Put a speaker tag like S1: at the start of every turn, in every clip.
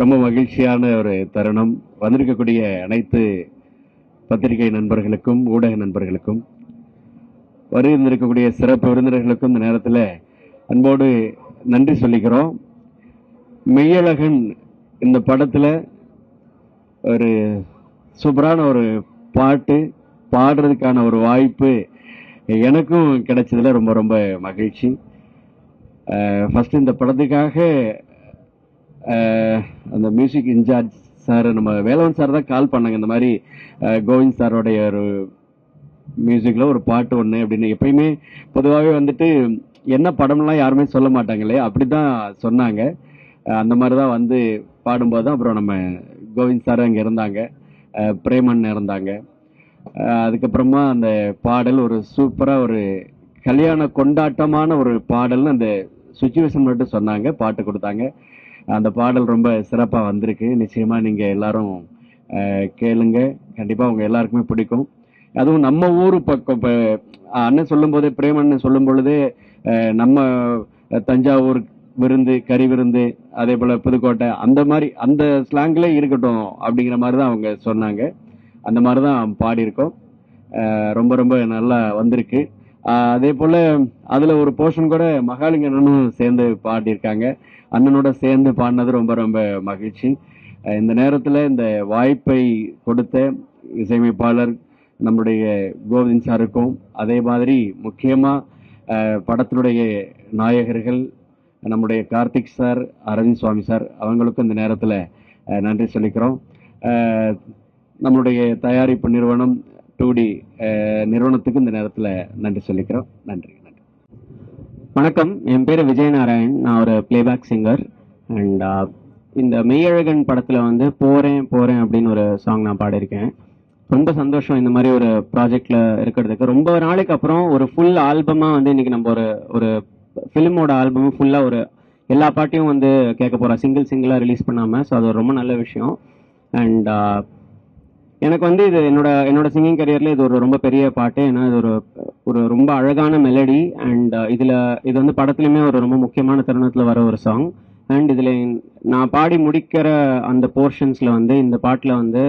S1: ரொம்ப மகிழ்ச்சியான ஒரு தருணம். வந்திருக்கக்கூடிய அனைத்து பத்திரிகை நண்பர்களுக்கும் ஊடக நண்பர்களுக்கும் வருகின்றிருக்கக்கூடிய சிறப்பு விருந்தினர்களுக்கும் இந்த நேரத்தில் அன்போடு நன்றி சொல்லிக்கிறோம். மெய்யழகன் இந்த படத்தில் ஒரு சூப்பரான ஒரு பாட்டு பாடுறதுக்கான ஒரு வாய்ப்பு எனக்கும் கிடைச்சதுல ரொம்ப ரொம்ப மகிழ்ச்சி. ஃபர்ஸ்ட் இந்த படத்துக்காக அந்த மியூசிக் இன்சார்ஜ் சார், நம்ம வேலவன் சார் தான் கால் பண்ணாங்க. இந்த மாதிரி கோவிந்த் சாரோடைய ஒரு மியூசிக்கில் ஒரு பாட்டு ஒன்று அப்படின்னு. எப்பயுமே பொதுவாகவே வந்துட்டு என்ன படம்லாம் யாருமே சொல்ல மாட்டாங்களே, அப்படி தான் சொன்னாங்க. அந்த மாதிரி தான் வந்து பாடும்போது தான் அப்புறம் நம்ம கோவிந்த் சார் அங்கே இருந்தாங்க, பிரேமன் இருந்தாங்க. அதுக்கப்புறமா அந்த பாடல் ஒரு சூப்பராக ஒரு கல்யாண கொண்டாட்டமான ஒரு பாடல்னு அந்த சுச்சுவேஷன் மட்டும் சொன்னாங்க, பாட்டு கொடுத்தாங்க. அந்த பாடல் ரொம்ப சிறப்பாக வந்திருக்கு. நிச்சயமாக நீங்கள் எல்லாரும் கேளுங்க, கண்டிப்பாக உங்கள் எல்லாருக்குமே பிடிக்கும். அதுவும் நம்ம ஊர் பக்கம் இப்போ அண்ணன் சொல்லும் போதே, பிரேமன் சொல்லும் பொழுதே நம்ம தஞ்சாவூர் விருந்து, கறி விருந்து, அதே போல் புதுக்கோட்டை, அந்த மாதிரி அந்த ஸ்லாங்ல இருக்கட்டும் அப்படிங்கிற மாதிரி தான் அவங்க சொன்னாங்க. அந்த மாதிரி தான் பாடியிருக்கோம். ரொம்ப ரொம்ப நல்லா வந்திருக்கு. அதே போல் அதில் ஒரு போர்ஷன் கூட மகாலிங்க அண்ணனும் சேர்ந்து பாடியிருக்காங்க. அண்ணனோட சேர்ந்து பாடினது ரொம்ப ரொம்ப மகிழ்ச்சி. இந்த நேரத்தில் இந்த வாய்ப்பை கொடுத்த இசையமைப்பாளர் நம்முடைய கோவிந்த் சாருக்கும், அதே மாதிரி முக்கியமாக படத்தினுடைய நாயகர்கள் நம்முடைய கார்த்திக் சார், அரவிந்த் சுவாமி சார், அவங்களுக்கும் இந்த நேரத்தில் நன்றி சொல்லிக்கிறோம். நம்மளுடைய தயாரிப்பு நிறுவனம் 2D நிறுவனத்துக்கு இந்த நேரத்தில் நன்றி சொல்லிக்கிறோம். நன்றி.
S2: வணக்கம், என் பேர் விஜயநாராயண். நான் ஒரு பிளேபேக் சிங்கர். அண்ட் இந்த மெய்யழகன் படத்தில் வந்து போகிறேன் போகிறேன் அப்படின்னு ஒரு சாங் நான் பாடியிருக்கேன். ரொம்ப சந்தோஷம் இந்த மாதிரி ஒரு ப்ராஜெக்டில் இருக்கிறதுக்கு. ரொம்ப நாளைக்கு அப்புறம் ஒரு ஃபுல் ஆல்பமாக வந்து இன்றைக்கி நம்ம ஒரு ஃபிலிமோட ஆல்பமும் ஃபுல்லாக ஒரு எல்லா பாட்டையும் வந்து கேட்க போகிறோம், சிங்கிளாக ரிலீஸ் பண்ணாமல். ஸோ அது ஒரு ரொம்ப நல்ல விஷயம். அண்ட் எனக்கு வந்து இது என்னோட சிங்கிங் கரியரில் இது ஒரு ரொம்ப பெரிய பாட்டு. ஏன்னா இது ஒரு ரொம்ப அழகான மெலடி. அண்ட் இது வந்து படத்துலையுமே ஒரு ரொம்ப முக்கியமான தருணத்தில் வர ஒரு சாங். அண்ட் இதில் நான் பாடி முடிக்கிற அந்த போர்ஷன்ஸில் வந்து இந்த பாட்டில் வந்து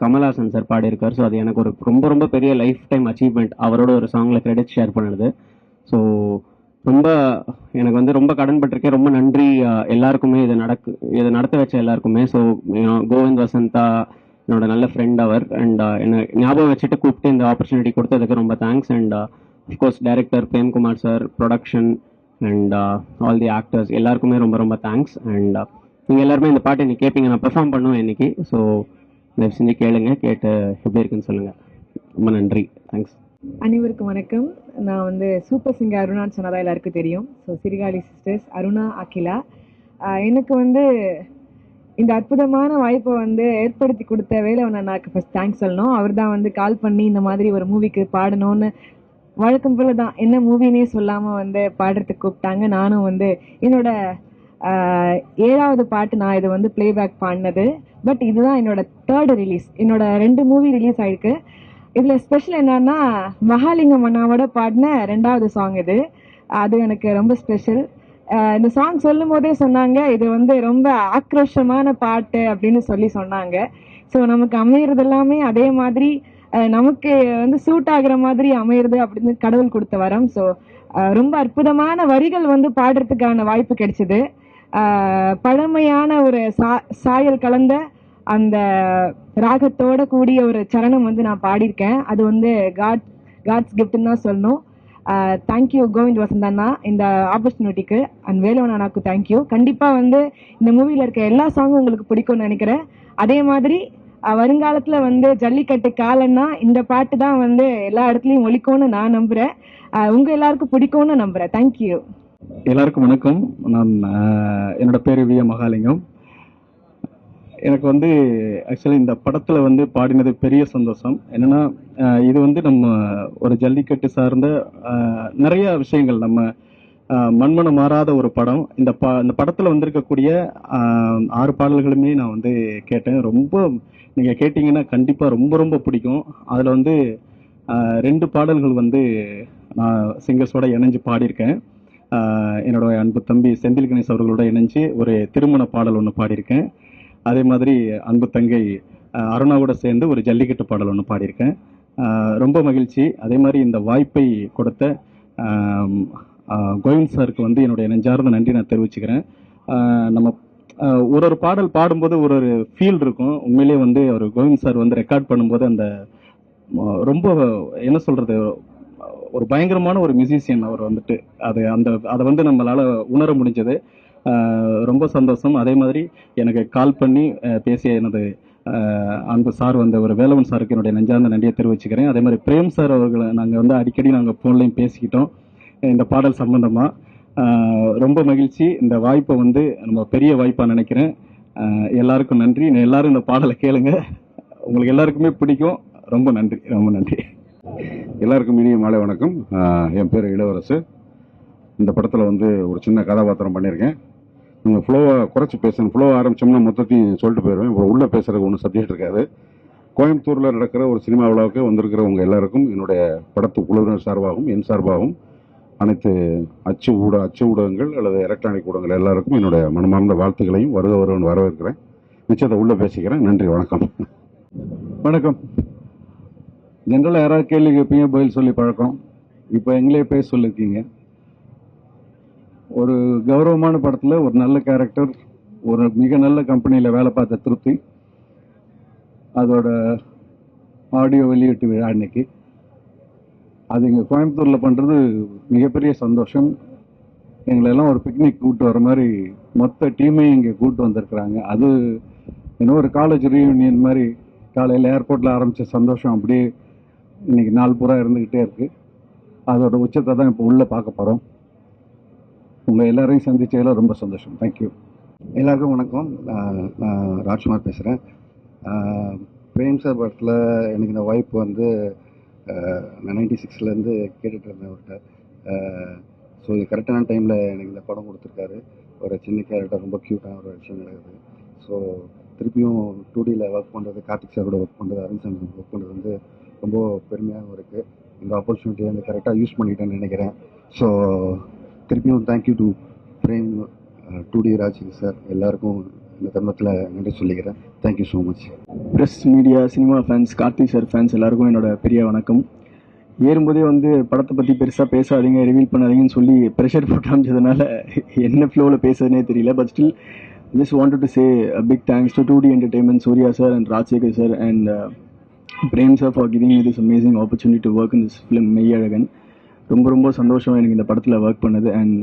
S2: கமல்ஹாசன் சார் பாடியிருக்கார். ஸோ அது எனக்கு ஒரு ரொம்ப ரொம்ப பெரிய லைஃப் டைம் அச்சீவ்மெண்ட், அவரோட ஒரு சாங்கில் கிரெடிட் ஷேர் பண்ணுறது. ஸோ ரொம்ப எனக்கு வந்து ரொம்ப கடன்பட்டிருக்கேன். ரொம்ப நன்றி எல்லாருக்குமே, இதை நடத்த வச்ச எல்லாருக்குமே. ஸோ கோவிந்த் வசந்தா என்னோட நல்ல ஃப்ரெண்ட் அவர். அண்ட் என்னை ஞாபகம் வச்சுட்டு கூப்பிட்டு இந்த ஆப்பர்ச்சுனிட்டி கொடுத்ததுக்கு ரொம்ப thanks. And of course director Premkumar sir, production and all the actors எல்லாருக்குமே ரொம்ப ரொம்ப தேங்க்ஸ். அண்ட் நீங்கள் எல்லாருமே இந்த பாட்டை இன்னைக்கு கேட்பீங்க, நான் பெர்ஃபார்ம் பண்ணுவேன் இன்னைக்கு. ஸோ தயவு செஞ்சு கேளுங்க, கேட்டு எப்படி இருக்குன்னு சொல்லுங்கள். ரொம்ப நன்றி, தேங்க்ஸ்.
S3: அனைவருக்கும் வணக்கம். நான் வந்து சூப்பர் சிங்கர் அருணான்னு சொன்னதாக எல்லாருக்கும் தெரியும். ஸோ சிறுகாலி சிஸ்டர்ஸ் அருணா, அகிலா. எனக்கு வந்து இந்த அற்புதமான வாய்ப்பை வந்து ஏற்படுத்தி கொடுத்த வேலவன் அண்ணாக்கு ஃபர்ஸ்ட் தேங்க்ஸ் சொல்லணும். அவர் தான் வந்து கால் பண்ணி இந்த மாதிரி ஒரு மூவிக்கு பாடணும்னு, வழக்கம் போல தான் என்ன மூவினே சொல்லாமல் வந்து பாடுறதுக்கு கூப்பிட்டாங்க. நானும் வந்து என்னோட 7வது பாட்டு நான் இது வந்து பிளேபேக் பாடினது. பட் இதுதான் என்னோட 3rd ரிலீஸ். என்னோட 2 மூவி ரிலீஸ் ஆயிருக்கு. இதில் ஸ்பெஷல் என்னன்னா மகாலிங்கம் அண்ணாவோட பாடின 2வது சாங் இது. அது எனக்கு ரொம்ப ஸ்பெஷல். இந்த சாங் சொல்லும் போதே சொன்னாங்க இது வந்து ரொம்ப ஆக்ரோஷமான பாட்டு அப்படின்னு சொன்னாங்க. ஸோ நமக்கு அமையிறது எல்லாமே அதே மாதிரி நமக்கு வந்து சூட் ஆகுற மாதிரி அமையிறது அப்படின்னு கடவுள் கொடுத்த வரம். ஸோ ரொம்ப அற்புதமான வரிகள் வந்து பாடுறதுக்கான வாய்ப்பு கிடைச்சிது. பழமையான ஒரு சாயல் கலந்த அந்த ராகத்தோட கூடிய ஒரு சரணம் வந்து நான் பாடியிருக்கேன். அது வந்து காட்ஸ் கிஃப்ட்னு தான் சொல்லணும். தேங்க்யூ கோவிந்த் வசந்தண்ணா இந்த ஆப்பர்ச்சுனிட்டிக்கு. அண்ட் வேலவன் அண்ணாக்கு தேங்க்யூ. கண்டிப்பாக வந்து இந்த மூவியில் இருக்க எல்லா சாங்கும் உங்களுக்கு பிடிக்கும்னு நினைக்கிறேன். அதே மாதிரி வருங்காலத்தில் வந்து ஜல்லிக்கட்டு காலன்னா இந்த பாட்டு தான் வந்து எல்லா இடத்துலையும் ஒலிக்கும்னு நான் நம்புகிறேன். உங்கள் எல்லாருக்கும் பிடிக்கும்னு நம்புகிறேன். தேங்க்யூ.
S4: எல்லாருக்கும் வணக்கம். நான் என்னோட பேர் வி. மகாலிங்கம். எனக்கு வந்து ஆக்சுவலி இந்த படத்தில் வந்து பாடினது பெரிய சந்தோஷம். என்னென்னா இது வந்து நம்ம ஒரு ஜல்லிக்கட்டு சார்ந்த நிறைய விஷயங்கள், நம்ம மண்மனம் மாறாத ஒரு படம். இந்த படத்தில் வந்திருக்கக்கூடிய 6 பாடல்களுமே நான் வந்து கேட்டேன். ரொம்ப நீங்கள் கேட்டிங்கன்னா கண்டிப்பாக ரொம்ப ரொம்ப பிடிக்கும். அதில் வந்து 2 பாடல்கள் வந்து நான் சிங்கர்ஸோட இணைஞ்சு பாடியிருக்கேன். என்னோட அன்பு தம்பி செந்தில் கணேஷ் அவர்களோட இணைஞ்சு ஒரு திருமண பாடல் ஒன்று பாடியிருக்கேன். அதே மாதிரி அன்பு தங்கை அருணாவோட சேர்ந்து ஒரு ஜல்லிக்கட்டு பாடல் ஒன்று பாடியிருக்கேன். ரொம்ப மகிழ்ச்சி. அதே மாதிரி இந்த வாய்ப்பை கொடுத்த கோவிந்த் சாருக்கு வந்து என்னுடைய நெஞ்சார்ந்த நன்றி நான் தெரிவிச்சுக்கிறேன். நம்ம ஒரு ஒரு பாடல் பாடும்போது ஒரு ஒரு ஃபீல் இருக்கும். உண்மையிலேயே வந்து அவர் கோவிந்த் சார் வந்து ரெக்கார்ட் பண்ணும்போது அந்த ரொம்ப என்ன சொல்கிறது, ஒரு பயங்கரமான ஒரு மியூசிஷியன் அவர் வந்துட்டு. அதை வந்து நம்மளால் உணர முடிஞ்சது. ரொம்ப சந்தோஷம். அதே மாதிரி எனக்கு கால் பண்ணி பேசிய எனது அன்பு சார் வந்து ஒரு வேலவன் சாருக்கு என்னுடைய நெஞ்சார்ந்த நன்றியை தெரிவிச்சுக்கிறேன். அதே மாதிரி பிரேம் சார் அவர்களை நாங்கள் வந்து அடிக்கடி நாங்கள் ஃபோன்லையும் பேசிக்கிட்டோம் இந்த பாடல் சம்பந்தமாக. ரொம்ப மகிழ்ச்சி. இந்த வாய்ப்பை வந்து நம்ம பெரிய வாய்ப்பாக நினைக்கிறேன். எல்லாருக்கும் நன்றி. எல்லாரும் இந்த பாடலை கேளுங்க, உங்களுக்கு எல்லாருக்குமே பிடிக்கும். ரொம்ப நன்றி, ரொம்ப நன்றி.
S5: எல்லாருக்கும் இனிய மாலை வணக்கம். என் பேர் இளவரசு. இந்த படத்தில் வந்து ஒரு சின்ன கதாபாத்திரம் பண்ணியிருக்கேன். நீங்கள் ஃப்ளோவை குறைச்சி பேசணும். ஃப்ளோ ஆரம்பித்தோம்னா மொத்தத்தையும் சொல்லிட்டு போயிடுவேன். இப்போ உள்ளே பேசுகிறதுக்கு ஒன்றும் சப்ஜெக்ட் இருக்காது. கோயம்புத்தூரில் நடக்கிற ஒரு சினிமா விழாவுக்கு வந்திருக்கிறவங்க எல்லாருக்கும் என்னுடைய படத்து குழுவினர் சார்பாகவும் என் சார்பாகவும் அனைத்து அச்சு ஊடகங்கள் அல்லது எலக்ட்ரானிக் ஊடகங்கள் எல்லாருக்கும் என்னுடைய மனமார்ந்த வாழ்த்துக்களையும் வருவன் வரவேற்கிறேன். நிச்சயத்தை உள்ளே பேசிக்கிறேன். நன்றி, வணக்கம்.
S4: வணக்கம். ஜென்ரலாக யாராவது கேள்வி கேட்பீங்க, பதில் சொல்லி பழக்கம். இப்போ எங்களே பேச சொல்லியிருக்கீங்க. ஒரு கௌரவமான படத்தில் ஒரு நல்ல கேரக்டர், ஒரு மிக நல்ல கம்பெனியில் வேலை பார்த்த திருப்தி, அதோட ஆடியோ வெளியீட்டு விழா அன்னைக்கு அது இங்கே கோயம்புத்தூரில் பண்ணுறது மிகப்பெரிய சந்தோஷம். எங்களெல்லாம் ஒரு பிக்னிக் கூப்பிட்டு வர மாதிரி மொத்த டீமையும் இங்கே கூப்பிட்டு வந்திருக்கிறாங்க. அது இன்னும் ஒரு காலேஜ் ரீயூனியன் மாதிரி காலையில் ஏர்போர்ட்டில் ஆரம்பித்த சந்தோஷம் அப்படியே இன்னைக்கு நாள் பூரா இருந்துக்கிட்டே இருக்குது. அதோட உச்சத்தை தான் இப்போ உள்ளே பார்க்க போகிறோம். உங்கள் எல்லாரையும் சந்திச்சதில் ரொம்ப சந்தோஷம். தேங்க்யூ.
S6: எல்லாருக்கும் வணக்கம். நான் ராஜ்குமார் பேசுகிறேன். பிரேம் சார் படத்தில் எனக்கு இந்த வாய்ப்பு வந்து நான் 96லேருந்து கேட்டுட்டு இருந்தேன் அவர்கிட்ட. ஸோ இது கரெக்டான டைமில் எனக்கு இந்த படம் கொடுத்துருக்காரு. ஒரு சின்ன கேரக்டர், ரொம்ப க்யூட்டான ஒரு விஷயம் நடக்குது. ஸோ திருப்பியும் 2Dயில் ஒர்க் பண்ணுறது, கார்த்திக் சாரோட ஒர்க் பண்ணுறது, அருண் சார் ஒர்க் பண்ணுறது வந்து ரொம்ப பெருமையாகவும் இருக்குது. இந்த ஆப்பர்ச்சுனிட்டியை வந்து கரெக்டாக யூஸ் பண்ணிக்கிட்டேன்னு நினைக்கிறேன். ஸோ திருப்பியும் தேங்க்யூ டு பிரேம், 2D ராஜிங் சார், எல்லாருக்கும் இந்த தருணத்தில் நன்றி சொல்லிக்கிறேன். Thank you so much.
S4: Press, media, cinema fans, Karthik sir fans எல்லாருக்கும் என்னோட பெரிய வணக்கம். ஏறும்போதே வந்து படத்தை பற்றி பெருசாக பேசாதீங்க, ரிவீல் பண்ணாதீங்கன்னு சொல்லி ப்ரெஷர் போட்டு அமைச்சதுனால என்ன ஃப்ளோவில் பேசுறதுனே தெரியல. But still just wanted to say a big thanks to 2D Entertainment, Surya sir and Rajsekhar sir and Prem sir for giving me this amazing opportunity to work in this film Meiyazhagan. ரொம்ப ரொம்ப சந்தோஷம் எனக்கு இந்த படத்தில் work பண்ணது. And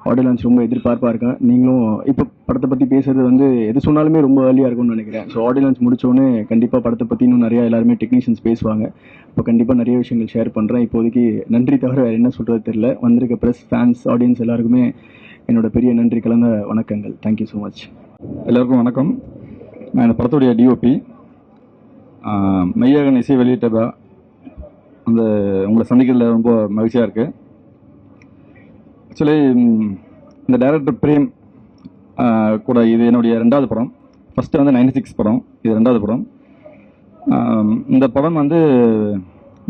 S4: audio launch ரொம்ப எதிர்பார்ப்பாக இருக்கேன். நீங்களும் இப்போ படத்தை பற்றி பேசுறது வந்து எது சொன்னாலுமே ரொம்ப ஏர்லியாக இருக்கும்னு நினைக்கிறேன். ஸோ ஆடியோ லான்ச் முடிச்சோடனே கண்டிப்பாக படத்தை பற்றி இன்னும் நிறையா எல்லாருமே டெக்னீஷியன்ஸ் பேசுவாங்க. இப்போ கண்டிப்பாக நிறைய விஷயங்கள் ஷேர் பண்ணுறேன். இப்போதைக்கு நன்றி தவிர வேறு என்ன சொல்கிறது தெரியல. வந்திருக்க ப்ரெஸ், ஃபேன்ஸ், ஆடியன்ஸ் எல்லாருக்குமே என்னோட பெரிய நன்றி கலந்த வணக்கங்கள். Thank you so much.
S7: எல்லாருக்கும் வணக்கம். நான் இந்த படத்துடைய டிஓபி. மெய்யழகன் இசை வெளியிட்டதா அந்த உங்களை சந்திக்கிறதுல ரொம்ப மகிழ்ச்சியாக இருக்குது. ஆக்சுவலி இந்த டைரக்டர் பிரேம் கூட இது என்னுடைய 2வது படம். ஃபஸ்ட்டு வந்து 96 படம், இது 2வது படம். இந்த படம் வந்து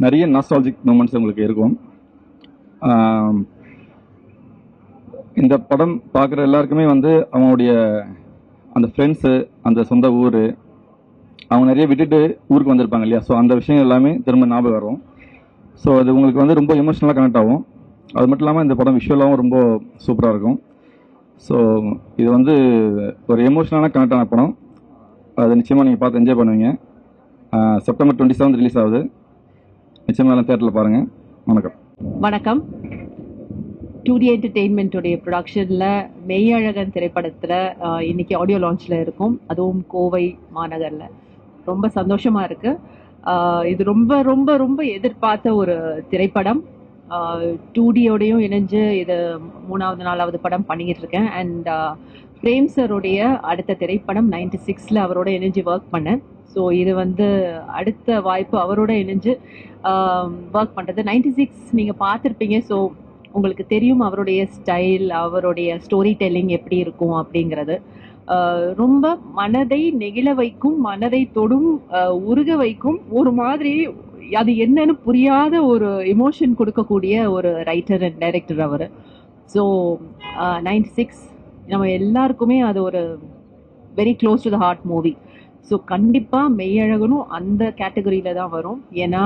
S7: நிறைய நாஸ்டாலஜிக் மூமெண்ட்ஸ் உங்களுக்கு இருக்கும். இந்த படம் பார்க்குற எல்லாருக்குமே வந்து அவங்களுடைய அந்த ஃப்ரெண்ட்ஸு, அந்த சொந்த ஊர், அவங்க நிறைய விட்டுட்டு ஊருக்கு வந்திருப்பாங்க இல்லையா. ஸோ அந்த விஷயங்கள் எல்லாமே திரும்ப ஞாபகம் வரும். ஸோ அது உங்களுக்கு வந்து ரொம்ப எமோஷ்னலாக கனெக்ட் ஆகும். அது மட்டும் இல்லாமல் இந்த படம் விஷுவலாகவும் ரொம்ப சூப்பராக இருக்கும். ஸோ இது வந்து ஒரு எமோஷ்னலான கனெக்ட் ஆன படம். அது நிச்சயமாக நீங்கள் பார்த்து என்ஜாய் பண்ணுவீங்க. செப்டம்பர் 27 ரிலீஸ் ஆகுது. நிச்சயமாக எல்லாம் தேட்டரில் பாருங்கள். வணக்கம்.
S8: வணக்கம். 2D என்டர்டெயின்மெண்ட்டுடைய ப்ரொடக்ஷனில் மெய்யழகன் திரைப்படத்தில் இன்றைக்கி ஆடியோ லான்ச்சில் இருக்கும். அதுவும் கோவை மாநகரில். ரொம்ப சந்தோஷமாக இருக்குது. இது ரொம்ப ரொம்ப ரொம்ப எதிர்பார்த்த ஒரு திரைப்படம். 2Dயோடையும் இணைஞ்சு இது 3வது 4வது படம் பண்ணிக்கிட்டு இருக்கேன். அண்ட் பிரேம் சருடைய அடுத்த திரைப்படம் 96ல் அவரோட இணைஞ்சு ஒர்க் பண்ணேன். ஸோ இது வந்து அடுத்த வாய்ப்பு அவரோட இணைஞ்சு ஒர்க் பண்ணுறது. 96 நீங்கள் பார்த்துருப்பீங்க. ஸோ உங்களுக்கு தெரியும் அவருடைய ஸ்டைல், அவருடைய ஸ்டோரி டெல்லிங் எப்படி இருக்கும் அப்படிங்கிறது. ரொம்ப மனதை நெகிழ வைக்கும், மனதை தொடும், உருக வைக்கும், ஒரு மாதிரி அது என்னன்னு புரியாத ஒரு எமோஷன் கொடுக்கக்கூடிய ஒரு ரைட்டர் அண்ட் டைரக்டர் அவர். ஸோ 96 நம்ம எல்லாருக்குமே அது ஒரு very close to the heart movie. So கண்டிப்பாக மெய்யழகனும் அந்த கேட்டகரியில் தான் வரும். ஏன்னா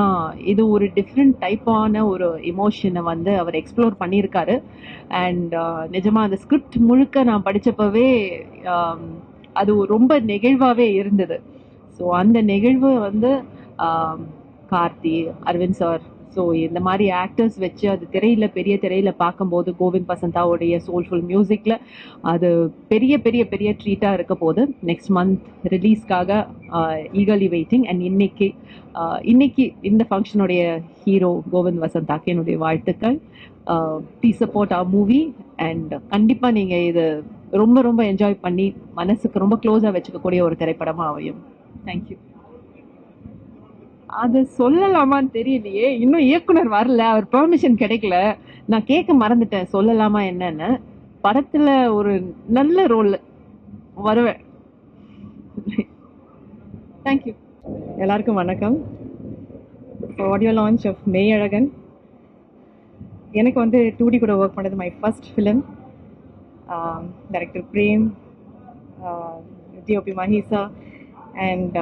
S8: இது ஒரு டிஃப்ரெண்ட் டைப்பான ஒரு எமோஷனை வந்து அவர் எக்ஸ்ப்ளோர் பண்ணியிருக்காரு. அண்ட் நிஜமாக அந்த ஸ்கிரிப்ட் முழுக்க நான் படித்தப்பவே அது ரொம்ப நெகிழ்வாகவே இருந்தது. ஸோ அந்த நிகழ்வு வந்து கார்த்தி, அரவிந்த் சார், ஸோ இந்த மாதிரி ஆக்டர்ஸ் வச்சு அது திரையில் பெரிய திரையில் பார்க்கும்போது கோவிந்த் பசந்தாவுடைய சோல்ஃபுல் மியூசிக்கில் அது பெரிய பெரிய பெரிய ட்ரீட்டாக இருக்க போது. நெக்ஸ்ட் மந்த் ரிலீஸ்க்காக ஈகர்லி வெயிட்டிங். அண்ட் இன்னைக்கு இந்த ஃபங்க்ஷனுடைய ஹீரோ கோவிந்த் வசந்தாக்கு என்னுடைய வாழ்த்துக்கள். Please support our movie. And கண்டிப்பாக நீங்கள் இது ரொம்ப ரொம்ப என்ஜாய் பண்ணி மனசுக்கு ரொம்ப க்ளோஸாக வச்சுக்கக்கூடிய ஒரு திரைப்படமாக அமையும். தேங்க்யூ. அது சொல்லலாமான்னு தெரியலையே, இன்னும் இயக்குனர் வரல, அவர் பெர்மிஷன் கிடைக்கல. நான் கேட்க மறந்துட்டேன் சொல்லலாமா என்னன்னு. படத்துல ஒரு நல்ல ரோல் வருவேன். தேங்க்யூ.
S3: எல்லாருக்கும் வணக்கம். Audio launch of Meiyazhagan. எனக்கு வந்து 2D கூட ஒர்க் பண்ணது my first film. Director Prem, DOP Mahisa, and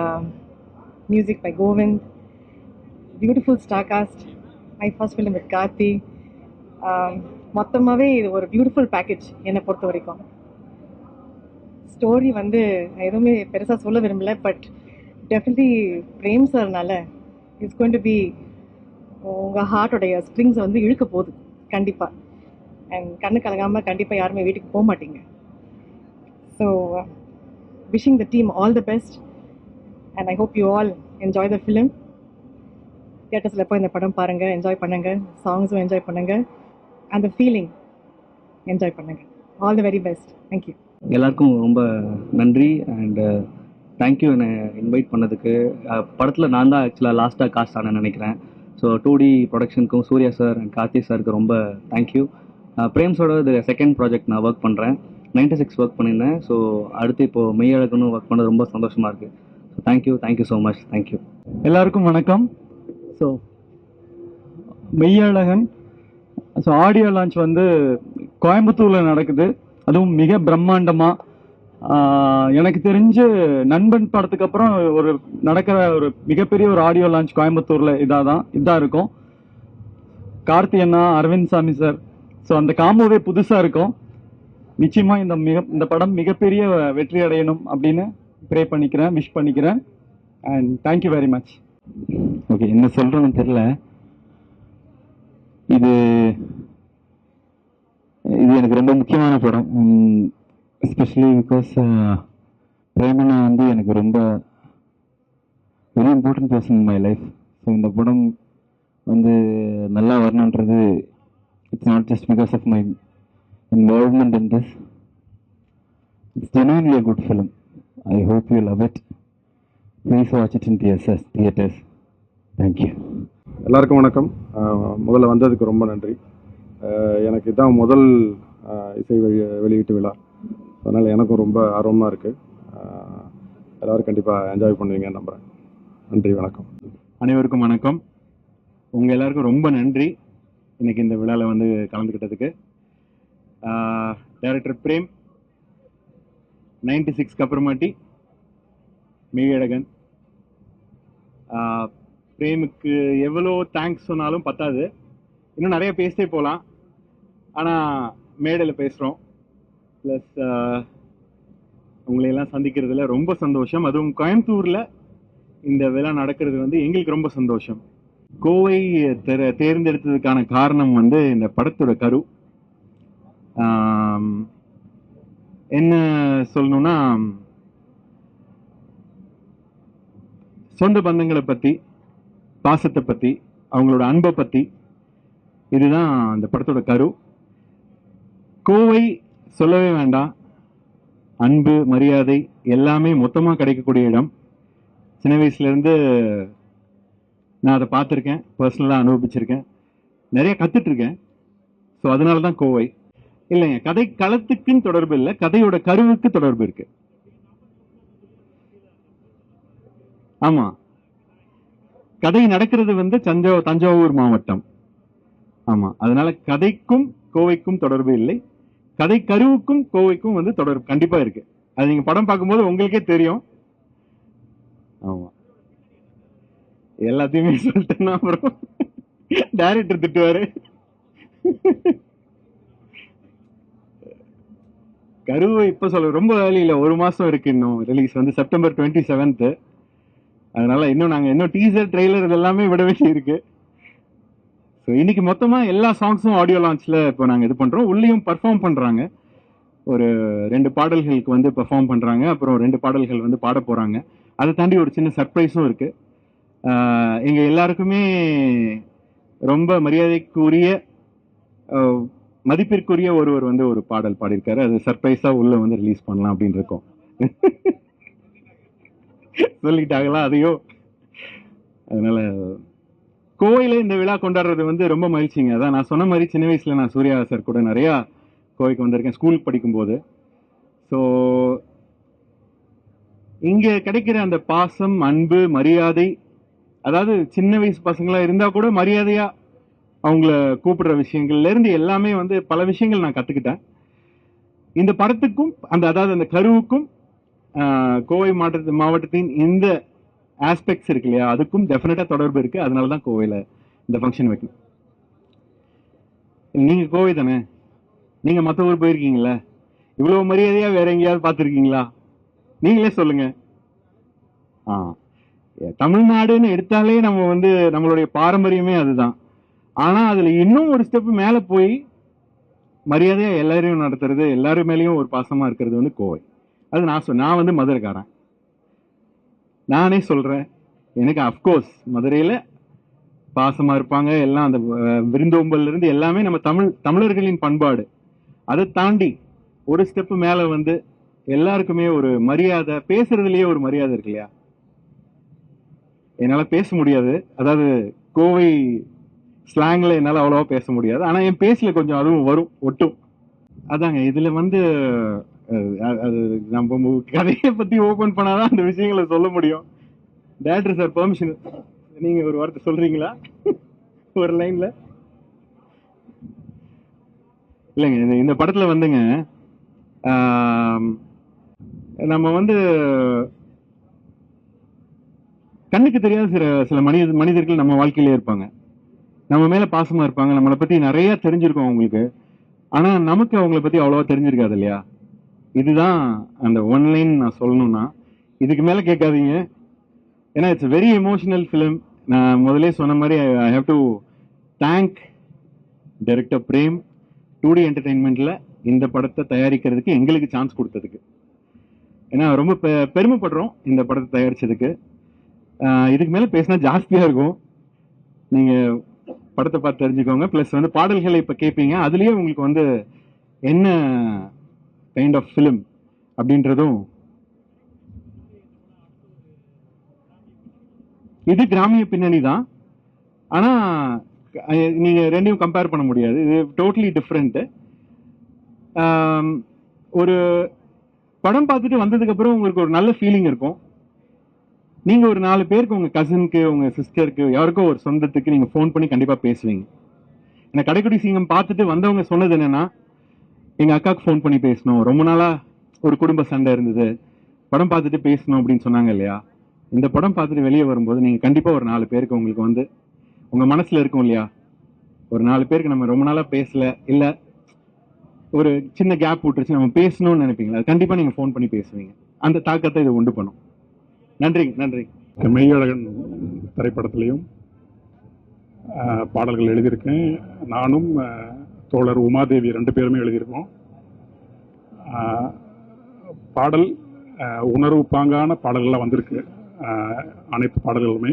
S3: music by Govind. Beautiful star cast. My first film with Karthi. மொத்தமாகவே இது ஒரு பியூட்டிஃபுல் பேக்கேஜ் என்னை பொறுத்த வரைக்கும். ஸ்டோரி வந்து எதுவுமே பெருசாக சொல்ல விரும்பல, பட் டெஃபினெட்லி பிரேம் சார்னால இட்ஸ் கோயிங் டு பி உங்கள் ஹார்ட்டோடைய ஸ்ட்ரிங்ஸை வந்து இழுக்க போகுது கண்டிப்பாக. அண்ட் கண்ணு கலங்காமல் கண்டிப்பாக யாருமே வீட்டுக்கு போக மாட்டீங்க. So wishing the team all the best and I hope you all enjoy the film. தியேட்டர்ஸில் போய் இந்த படம் பாருங்கள், என்ஜாய் பண்ணுங்கள், சாங்ஸும் என்ஜாய் பண்ணுங்கள், அந்த ஃபீலிங் என்ஜாய் பண்ணுங்கள். All the very best. Thank you.
S4: எல்லாருக்கும் ரொம்ப நன்றி அண்ட் தேங்க்யூ என்னை இன்வைட் பண்ணதுக்கு. படத்தில் நான் தான் ஆக்சுவலாக லாஸ்ட்டாக காஸ்ட் ஆனேன்னு நினைக்கிறேன். ஸோ 2D ப்ரொடக்ஷனுக்கும் சூர்யா சார் அண்ட் கார்த்தி சாருக்கு ரொம்ப தேங்க்யூ. பிரேம்ஸோட இது செகண்ட் ப்ராஜெக்ட் நான் ஒர்க் பண்ணுறேன். 96 ஒர்க் பண்ணியிருந்தேன். ஸோ அடுத்து இப்போது மெய்யழகனும் ஒர்க் பண்ணது ரொம்ப சந்தோஷமாக இருக்குது. So thank you so much. Thank you.
S9: எல்லாருக்கும் வணக்கம். ஸோ மெய்யழகன் ஆடியோ லான்ச் வந்து கோயம்புத்தூரில் நடக்குது, அதுவும் மிக பிரம்மாண்டமாக. எனக்கு தெரிஞ்சு நண்பன் படத்துக்கு அப்புறம் நடக்கிற ஒரு மிகப்பெரிய ஒரு ஆடியோ லான்ச் கோயம்புத்தூரில் இதாக இருக்கும். கார்த்தி அண்ணா, அரவிந்த் சாமி சார், ஸோ அந்த காம்போவே புதுசாக இருக்கும். நிச்சயமாக இந்த படம் மிகப்பெரிய வெற்றி அடையணும் அப்படின்னு ப்ரே பண்ணிக்கிறேன், விஷ் பண்ணிக்கிறேன். And thank you very much.
S10: Okay, என்ன சொல்கிறேன்னு தெரில. இது எனக்கு ரொம்ப முக்கியமான படம். எஸ்பெஷலி பிகாஸ் பிரேமனா வந்து எனக்கு ரொம்ப very important person in my life. So இந்த படம் வந்து நல்லா வரணுன்றது it's not just because of my involvement in this. It's genuinely a good film. I hope you love it. Please watch it in theaters. Thank you.
S5: எல்லாருக்கும் வணக்கம். முதல்ல வந்ததுக்கு ரொம்ப நன்றி. எனக்கு இதான் முதல் இசை வெளியீட்டு விழா, அதனால் எனக்கும் ரொம்ப ஆர்வமாக இருக்குது. எல்லோரும் கண்டிப்பாக என்ஜாய் பண்ணுவீங்கன்னு நம்புகிறேன். நன்றி, வணக்கம்.
S4: அனைவருக்கும் வணக்கம். உங்கள் எல்லாருக்கும் ரொம்ப நன்றி இன்னைக்கு இந்த விழாவில் வந்து கலந்துக்கிட்டதுக்கு. டைரக்டர் பிரேம், 96க்கு அப்புறமாட்டி மெய்யழகன். பிரேமுக்கு எவ்வளோ தேங்க்ஸ் சொன்னாலும் பத்தாது, இன்னும் நிறைய பேசிட்டே போகலாம். ஆனால் மேடையில் பேசுகிறோம். ப்ளஸ் உங்களையெல்லாம் சந்திக்கிறதுல ரொம்ப சந்தோஷம். அதுவும் கோயம்புத்தூரில் இந்த விழா நடக்கிறது வந்து எங்களுக்கு ரொம்ப சந்தோஷம். கோவை தேர்ந்தெடுத்ததுக்கான காரணம் வந்து இந்த படத்தோட கரு. என்ன சொல்லணும்னா, சொந்த பந்தங்களை பற்றி, பாசத்தை பற்றி, அவங்களோட அன்பை பற்றி, இதுதான் அந்த படத்தோட கரு. கோவை சொல்லவே வேண்டாம். அன்பு, மரியாதை எல்லாமே மொத்தமாக கிடைக்கக்கூடிய இடம். சின்ன வயசுலேருந்து நான் அதை பார்த்துருக்கேன், பர்சனலாக அனுபவிச்சிருக்கேன், நிறைய கற்றுட்ருக்கேன். ஸோ அதனால தான் கோவை. இல்லைங்க, கதை களத்துக்குன்னு தொடர்பு இல்லை, கதையோட கருவுக்கு தொடர்பு இருக்கு. ஆமா, கதை நடக்கிறது வந்து தஞ்சாவூர் மாவட்டம். ஆமா, அதனால கதைக்கும் கோவைக்கும் தொடர்பு இல்லை, கதை கருவுக்கும் கோவைக்கும் வந்து தொடர்பு கண்டிப்பா இருக்கு.
S9: அது நீங்க படம் பார்க்கும்போது உங்களுக்கே தெரியும். ஆமா, எல்லாத்தையுமே சொல்லிட்டேன்னா அப்புறம் டைரக்டர் திட்டுவாரு. கருவை இப்ப சொல்ல ரொம்ப வேலை இல்லை, 1 மாசம் இருக்கு இன்னும். ரிலீஸ் வந்து செப்டம்பர் 27th. அதனால இன்னும் நாங்க இன்னும் டீசர் ட்ரெய்லர் இதெல்லாமே விட வேண்டி இருக்கு. ஸோ இன்னைக்கு மொத்தமா எல்லா சாங்ஸும் ஆடியோ லான்ச்ல இப்போ நாங்க இது பண்றோம். உள்ளேயும் பர்ஃபார்ம் பண்றாங்க. ஒரு 2 பாடல்களுக்கு வந்து பெர்ஃபார்ம் பண்றாங்க, அப்புறம் 2 பாடல்கள் வந்து பாட போறாங்க. அதை தாண்டி ஒரு சின்ன சர்ப்ரைஸும் இருக்கு. எங்க எல்லாருக்குமே ரொம்ப மரியாதைக்குரிய மதிப்பிற்குரிய ஒருவர் வந்து ஒரு பாடல் பாடியிருக்காரு. அது சர்ப்ரைஸா உள்ள வந்து ரிலீஸ் பண்ணலாம் அப்படின்னு இருக்கோம். சொல்லிட்டாங்களா அதையோ? அதனால கோவையில இந்த விழா கொண்டாடுறது வந்து ரொம்ப மகிழ்ச்சிங்க. அதான் நான் சொன்ன மாதிரி சின்ன வயசுல நான் சூர்யா சார் கூட நிறையா கோவைக்கு வந்திருக்கேன் ஸ்கூல் படிக்கும்போது. ஸோ இங்க கிடைக்கிற அந்த பாசம், அன்பு, மரியாதை, அதாவது சின்ன வயசு பசங்களா இருந்தா கூட மரியாதையா அவங்கள கூப்பிடுற விஷயங்கள்ல இருந்து எல்லாமே வந்து பல விஷயங்கள் நான் கத்துக்கிட்டேன். இந்த படத்துக்கும் அதாவது அந்த கருவுக்கும் கோவை மாவட்டத்தின் இந்த ஆஸ்பெக்ட்ஸ் இருக்கு இல்லையா, அதுக்கும் டெஃபினட்டா தொடர்பு இருக்கு. அதனாலதான் கோவையில இந்த ஃபங்க்ஷன் வைக்கணும். நீங்க கோவை தானே, நீங்க மற்ற ஊர் போயிருக்கீங்களா? இவ்வளவு மரியாதையா வேற எங்கேயாவது பார்த்துருக்கீங்களா? நீங்களே சொல்லுங்க. தமிழ்நாடுன்னு எடுத்தாலே நம்ம வந்து நம்மளுடைய பாரம்பரியமே அதுதான். ஆனா அதுல இன்னும் ஒரு ஸ்டெப் மேல போய் மரியாதையா எல்லாரையும் நடத்துறது, எல்லாரும் மேலேயும் ஒரு பாசமா இருக்கிறது வந்து கோவை. அது நான் வந்து மதுரைக்காரன். நானே சொல்றேன், எனக்கு அப்கோர்ஸ் மதுரையில பாசமா இருப்பாங்க எல்லாம். அந்த விருந்தோம்பல்ல இருந்து எல்லாமே நம்ம தமிழர்களின் பண்பாடு. அதை தாண்டி ஒரு ஸ்டெப் மேல வந்து எல்லாருக்குமே ஒரு மரியாதை, பேசுறதுலயே ஒரு மரியாதை இருக்கு இல்லையா? என்னால பேச முடியாது, அதாவது கோவை ஸ்லாங்ல என்னால அவ்வளவா பேச முடியாது. ஆனா என் பேசல கொஞ்சம் அதுவும் வரும், ஒட்டும். அதாங்க இதுல வந்து அது நம்ம கதையை பத்தி ஓபன் பண்ணாதான் அந்த விஷயங்களை சொல்ல முடியும். டைரக்டர் சார் பெர்மிஷன், நீங்க ஒரு வார்த்தை சொல்றீங்களா? ஒரு லைன்ல இல்லைங்க. இந்த படத்துல வந்துங்க நம்ம வந்து கண்ணுக்கு தெரியாத சில மனிதர்கள் நம்ம வாழ்க்கையிலே இருப்பாங்க. நம்ம மேல பாசமா இருப்பாங்க, நம்மளை பத்தி நிறைய தெரிஞ்சிருக்கோம் அவங்களுக்கு. ஆனா நமக்கு அவங்கள பத்தி அவ்வளவா தெரிஞ்சிருக்காது இல்லையா? இதுதான் அந்த ஒன் லைன் நான் சொல்லணும்னா. இதுக்கு மேல கேட்காதீங்க, ஏன்னா இட்ஸ் வெரி எமோஷனல் ஃபிலிம். நான் முதலே சொன்ன மாதிரி I have to thank director Prem 2D என்டர்டைன்மெண்ட்ல இந்த படத்தை தயாரிக்கிறதுக்கு எங்களுக்கு சான்ஸ் கொடுத்ததுக்கு. ஏன்னா ரொம்ப பெருமைப்படுறோம் இந்த படத்தை தயாரிச்சதுக்கு. இதுக்கு மேல பேசினா ஜாஸ்தியா இருக்கும், நீங்க படத்தை பார்த்து தெரிஞ்சுக்கோங்க. பிளஸ் வந்து பாடல்களை இப்ப கேட்பீங்க, அதுலயே உங்களுக்கு வந்து என்ன கைண்ட் ஆஃப் ஃபிலிம் அப்படின்றதும். இது கிராமிய பின்னணி தான், ஆனா நீங்க ரெண்டையும் கம்பேர் பண்ண முடியாது. இது டோட்டலி டிஃப்ரெண்ட். ஒரு படம் பார்த்துட்டு வந்ததுக்கு அப்புறம் உங்களுக்கு ஒரு நல்ல ஃபீலிங் இருக்கும். நீங்க ஒரு 4 பேருக்கு, உங்க கசினுக்கு, உங்க சிஸ்டருக்கு, யாருக்கோ ஒரு சொந்தத்துக்கு நீங்க ஃபோன் பண்ணி கண்டிப்பா பேசுவீங்க. ஏன்னா கடைக்குடி சிங்கம் பார்த்துட்டு வந்தவங்க சொன்னது என்னன்னா, எங்க அக்காவுக்கு ஃபோன் பண்ணி பேசணும், ரொம்ப நாளா ஒரு குடும்ப சண்டை இருந்தது, படம் பார்த்துட்டு பேசணும் அப்படின்னு சொன்னாங்க இல்லையா? இந்த படம் பார்த்துட்டு வெளியே வரும்போது நீங்க கண்டிப்பா ஒரு 4 பேருக்கு உங்களுக்கு வந்து உங்க மனசுல இருக்கும் இல்லையா, ஒரு 4 பேருக்கு நம்ம ரொம்ப நாளா பேசல, இல்ல ஒரு சின்ன கேப் விட்டுருச்சு, நம்ம பேசணும்னு நினைப்பீங்களா? கண்டிப்பா நீங்க ஃபோன் பண்ணி பேசுவீங்க. அந்த தாக்கத்தை இது உண்டு பண்ணும். நன்றி. நன்றி.
S11: மெய்யழகன் திரைப்படத்திலையும் பாடல்கள் எழுதியிருக்கேன். நானும் தோழர் உமாதேவி 2 பேருமே எழுதியிருக்கோம். பாடல் உணர்வு பாங்கான பாடல்கள்லாம் வந்திருக்கு, அனைத்து பாடல்களுமே.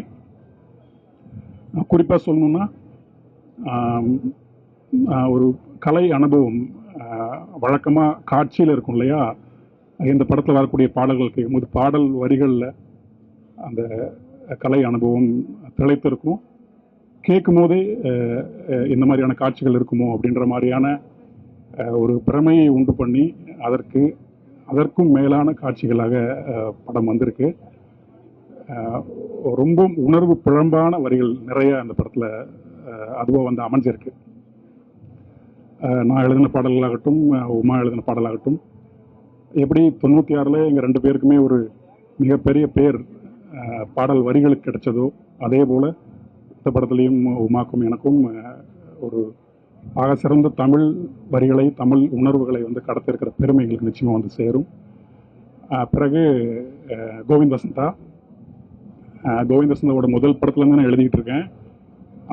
S11: குறிப்பாக சொல்லணும்னா ஒரு கலை அனுபவம் வழக்கமாக காட்சியில் இருக்கும் இல்லையா, இந்த படத்தில் வரக்கூடிய பாடல்கள் கேட்கும்போது பாடல் வரிகளில் அந்த கலை அனுபவம் திளைத்திருக்கும். கேட்கும் போதே இந்த மாதிரியான காட்சிகள் இருக்குமோ அப்படின்ற மாதிரியான ஒரு பிரமையை உண்டு பண்ணி அதற்கும் மேலான காட்சிகளாக படம் வந்திருக்கு. ரொம்ப உணர்வு பிழம்பான வரிகள் நிறைய அந்த படத்தில் அதுவாக வந்து அமைஞ்சிருக்கு. நான் எழுதின பாடல்களாகட்டும், உமா எழுதின பாடலாகட்டும், எப்படி 96ல் எங்கள் 2 பேருக்குமே ஒரு மிகப்பெரிய பேர் பாடல் வரிகளுக்கு கிடைச்சதோ அதே போல் இந்த படத்துலேயும் உமாக்கும் எனக்கும் ஒரு ஆக சிறந்த தமிழ் வரிகளை தமிழ் உணர்வுகளை வந்து கடத்திருக்கிற பெருமைகளுக்கு நிச்சயமாக வந்து சேரும். பிறகு கோவிந்த் வசந்தா முதல் படத்துலேருந்து நான் எழுதிக்கிட்டு இருக்கேன்.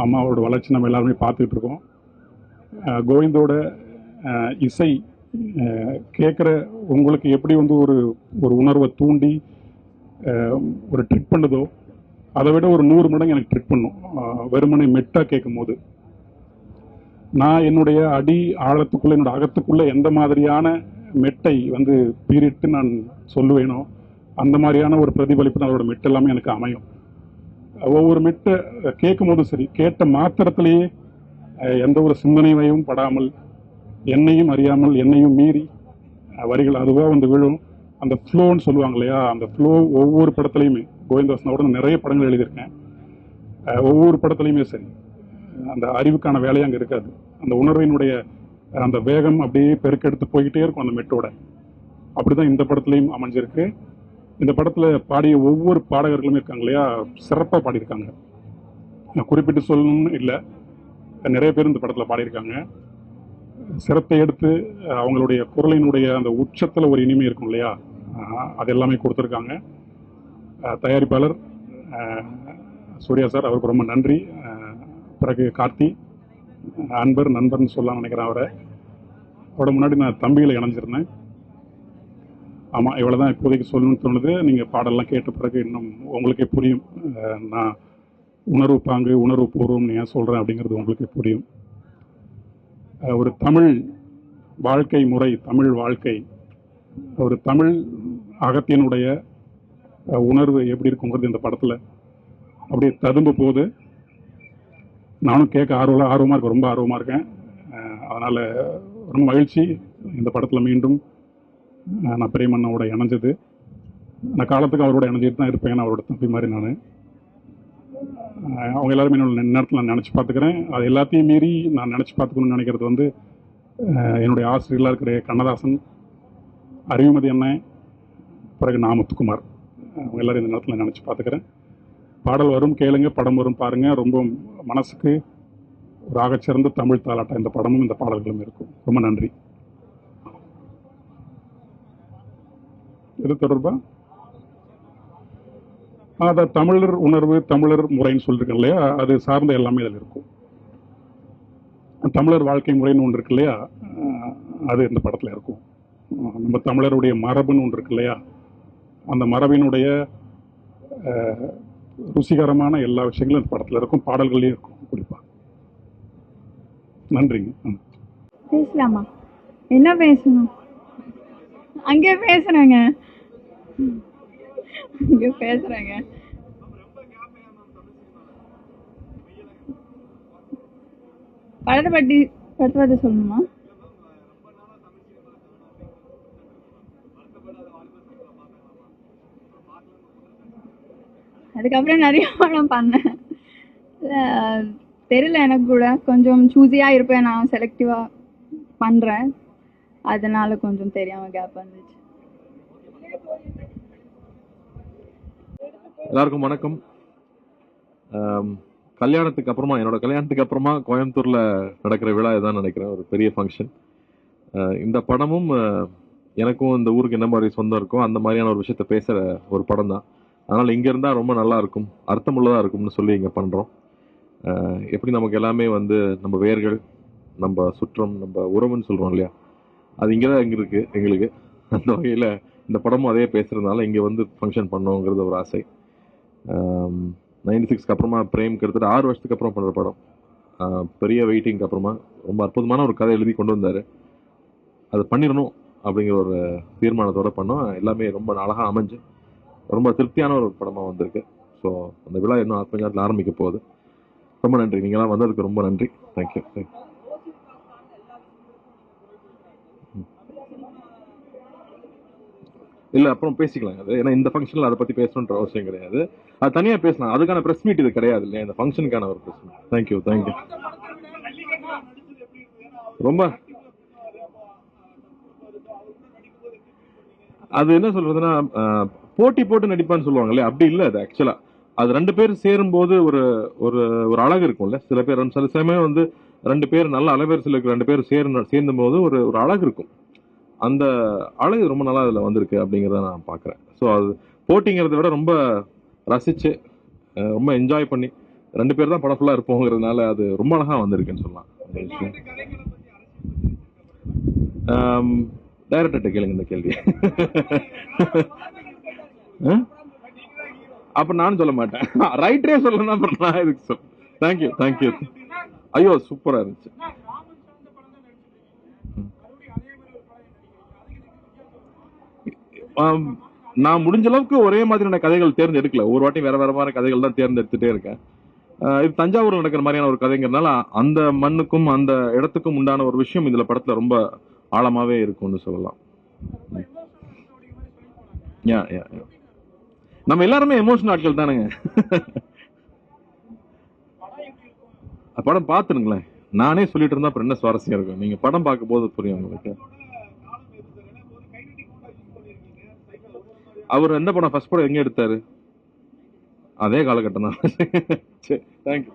S11: அம்மாவோட வளர்ச்சி நம்ம எல்லாருமே பார்த்துக்கிட்டு இருக்கோம். கோவிந்தோட இசை கேட்குற உங்களுக்கு எப்படி வந்து ஒரு உணர்வை தூண்டி ஒரு ட்ரிக் பண்ணுதோ அதை விட ஒரு 100 மடங்கு எனக்கு ட்ரிக் பண்ணும். வெறுமனை மெட்டாக கேட்கும் போது நான் என்னுடைய அடி ஆழத்துக்குள்ளே என்னோட அகத்துக்குள்ளே எந்த மாதிரியான மெட்டை வந்து பீரிட்டு நான் சொல்லுவேனோ அந்த மாதிரியான ஒரு பிரதிபலிப்பு அதோட மெட்டு எல்லாமே எனக்கு அமையும். ஒவ்வொரு மெட்டை கேட்கும் போதும் சரி, கேட்ட மாத்திரத்திலேயே எந்த ஒரு சிந்தனையும் படாமல் என்னையும் அறியாமல் என்னையும் மீறி வரிகள் அதுவாக வந்து விழும். அந்த ஃப்ளோன்னு சொல்லுவாங்க இல்லையா, அந்த ஃப்ளோ ஒவ்வொரு படத்துலையுமே கோவிந்தவாசனோட நிறைய படங்கள் எழுதியிருக்கேன். ஒவ்வொரு படத்துலையுமே சரி, அந்த அறிவுக்கான வேலையை அங்கே இருக்காது. அந்த உணர்வினுடைய அந்த வேகம் அப்படியே பெருக்கெடுத்து போய்கிட்டே இருக்கும் அந்த மெட்டோட. அப்படிதான் இந்த படத்துலையும் அமைஞ்சிருக்கு. இந்த படத்தில் பாடிய ஒவ்வொரு பாடகர்களுமே இருக்காங்க இல்லையா, சிறப்பாக பாடியிருக்காங்க. நான் குறிப்பிட்டு சொல்லணும்னு இல்லை, நிறைய பேர் இந்த படத்தில் பாடியிருக்காங்க. சிரத்தை எடுத்து அவங்களுடைய குரலினுடைய அந்த உச்சத்தில் ஒரு இனிமை இருக்கும் இல்லையா, அது எல்லாமே கொடுத்துருக்காங்க. தயாரிப்பாளர் சூர்யா சார், அவருக்கு ரொம்ப நன்றி. பிறகு கார்த்தி, அன்பர் நண்பர்னு சொல்லலாம் நினைக்கிறேன். அவரோட முன்னாடி நான் தம்பிகளை இணைஞ்சிருந்தேன். ஆமாம், இவ்வளோ தான் இப்போதைக்கு சொல்லணும்னு தோணுது. நீங்கள் பாடலாம் கேட்ட பிறகு இன்னும் உங்களுக்கே புரியும் நான் உணர்வு பாங்கு உணர்வு பூர்வம் ஏன் சொல்கிறேன் அப்படிங்கிறது உங்களுக்கே புரியும். ஒரு தமிழ் வாழ்க்கை முறை, தமிழ் வாழ்க்கை, ஒரு தமிழ் அகத்தினுடைய உணர்வு எப்படி இருக்குங்கிறது இந்த படத்தில் அப்படியே ததும்ப போகுது. நானும் கேட்க ஆர்வமாக இருக்கேன், ரொம்ப ஆர்வமாக இருக்கேன். அதனால் ரொம்ப மகிழ்ச்சி இந்த படத்தில் மீண்டும் நான் பிரேமண்ணாவோட இணைஞ்சது. நான் காலத்துக்கு அவரோட இணைஞ்சிட்டு தான் இருப்பேன், அவரோட தம்பி மாதிரி நான். அவங்க எல்லாருமே என்னோட நேரத்தில் நான் நினச்சி பார்த்துக்கிறேன். அது எல்லாத்தையும் மீறி நான் நினச்சி பார்த்துக்கணும்னு நினைக்கிறது வந்து என்னுடைய ஆசிரியர்களாக இருக்கிற கண்ணதாசன், அறிவுமதி அண்ணன், பிறகு முத்துக்குமார், அவங்க எல்லாரும் இந்த நேரத்தில் நினச்சி பார்த்துக்கிறேன். பாடல் வரும் கேளுங்க, படம் வரும் பாருங்கள். ரொம்ப மனசுக்கு ஒரு ஆகச்சிறந்த தமிழ் தாலாட்டம் இந்த படமும் இந்த பாடல்களும் இருக்கும். ரொம்ப நன்றி. இது தொடர்பா அதை தமிழர் உணர்வு தமிழர் முறைன்னு சொல்லியிருக்கேன் இல்லையா, அது சார்ந்த எல்லாமே இதில் இருக்கும். தமிழர் வாழ்க்கை முறைன்னு ஒன்று இருக்கு இல்லையா, அது இந்த படத்தில் இருக்கும். நம்ம தமிழருடைய மரபுன்னு ஒன்று இருக்கு இல்லையா, அந்த மரபினுடைய ருசிகரமான எல்லா விஷயங்களும் இந்த படத்தில் இருக்கும், பாடல்கள்லேயும் இருக்கும் குறிப்பாக. நன்றிங்க.
S12: பேசலாமா? என்ன பேசணும்? அங்கே பேசுறேங்க, இங்க பேசுறேங்க. படத்தை பத்தி சொல்லணுமா? அதுக்கப்புறம் நிறைய படம் பண்ணேன். தெரியல, எனக்கு கூட கொஞ்சம் சூஸியா இருப்பேன், நான் செலக்டிவா பண்றேன், அதனால கொஞ்சம் தெரியாம கேப் வந்துச்சு.
S13: எல்லாருக்கும் வணக்கம். கல்யாணத்துக்கு அப்புறமா, என்னோட கல்யாணத்துக்கு அப்புறமா கோயம்புத்தூர்ல நடக்கிற விழா இதான் நினைக்கிறேன், ஒரு பெரிய ஃபங்க்ஷன். இந்த படமும் எனக்கும் இந்த ஊருக்கு என்ன மாதிரி சொந்தம் இருக்கோ அந்த மாதிரியான ஒரு விஷயத்த பேசுற ஒரு படம் தான். அதனால இங்க இருந்தா ரொம்ப நல்லா இருக்கும், அர்த்தமுள்ளதா இருக்கும்னு சொல்லி இங்க பண்றோம். எப்படி நமக்கு எல்லாமே வந்து நம்ம வேர்கள், நம்ம சுற்றம், நம்ம உறவுன்னு சொல்றோம் இல்லையா, அது இங்கதான் இங்க இருக்கு எங்களுக்கு. அந்த வகையில இந்த படமும் அதே பேசுறதுனால இங்க வந்து ஃபங்க்ஷன் பண்ணோங்கிறது ஒரு ஆசை. 96க்கு அப்புறமா பிரேம் கிட்டத்தட்ட 6 வருஷத்துக்கு அப்புறம் பண்ணுற படம். பெரிய வெயிட்டிங்க்கு அப்புறமா ரொம்ப அற்புதமான ஒரு கதை எழுதி கொண்டு வந்தார். அது பண்ணிடணும் அப்படிங்கிற ஒரு தீர்மானத்தோடு பண்ணோம். எல்லாமே ரொம்ப அழகாக அமைஞ்சு ரொம்ப திருப்தியான ஒரு படமாக வந்திருக்கு. ஸோ அந்த விழா இன்னும் கொஞ்ச நேரத்தில் ஆரம்பிக்க போகுது. ரொம்ப நன்றி, நீங்களாம் வந்ததுக்கு ரொம்ப நன்றி. தேங்க்யூ. இல்லை அப்புறம் பேசிக்கலாம் அது, ஏன்னா இந்த ஃபங்க்ஷனில் அதை பற்றி பேசணுன்ற அவசியம் கிடையாது, அது தனியாக பேசலாம். அதுக்கான ப்ரெஸ் மீட் இது கிடையாது இல்லையா, இந்த ஃபங்க்ஷனுக்கான ஒரு ப்ரெஸ் மீட். தேங்க்யூ. ரொம்ப அது என்ன சொல்றதுன்னா போட்டி போட்டு நடிப்பான்னு சொல்லுவாங்களே, அப்படி இல்லை அது ஆக்சுவலா. அது 2 பேர் சேரும்போது ஒரு ஒரு ஒரு அழகு இருக்கும்ல. சில பேர் சில சமயம் வந்து 2 பேர் நல்ல அலைவரிசையில் இருக்கிற 2 பேர் சேர்ந்தும் போது ஒரு ஒரு அழகு இருக்கும். அந்த அழகு ரொம்ப நல்லா அதில் வந்திருக்கு அப்படிங்கிறத நான் பார்க்குறேன். ஸோ அது போட்டிங்கிறத விட ரொம்ப ரசிச்சு ரொம்ப என்ஜாய் பண்ணி 2 பேர் தான் படம் ஃபுல்லாக இருப்போங்கிறதுனால அது ரொம்ப அழகாக வந்திருக்குன்னு சொல்லலாம். டைரக்டர்கிட்ட கேளுங்க இந்த கேள்வி. அப்ப நானும் சொல்ல மாட்டேன், ரைட்டரே சொல்லணும். அப்புறம் நான் எதுக்கு சொல்ல. Thank you thank you. ஐயோ சூப்பரா இருந்துச்சு. நான் முடிஞ்ச அளவுக்கு ஒரே மாதிரியான கதைகள் தேர்ந்தெடுக்கல. ஒரு வாட்டி வேற வேற மாதிரி கதைகள் தான் தேர்ந்தெடுத்துட்டே இருக்கேன். இது தஞ்சாவூர் நடக்கிற மாதிரியான ஒரு கதைங்கிறதுனால அந்த மண்ணுக்கும் அந்த இடத்துக்கும் உண்டான ஒரு விஷயம் இதுல படத்துல ரொம்ப ஆழமாவே இருக்கும்னு சொல்லலாம். நம்ம எல்லாருமே எமோஷனல் ஆட்கள் தானுங்க. படம் பார்த்துருங்களேன். நானே சொல்லிட்டு இருந்தா அப்புறம் என்ன சுவாரஸ்யம் இருக்கும்? நீங்க படம் பார்க்கும் போது புரியும் உங்களுக்கு. அவர் எந்த படம் ஃபர்ஸ்ட் படம் எங்க எடுத்தாரு? அதே காலகட்டம் தான். தேங்க்யூ.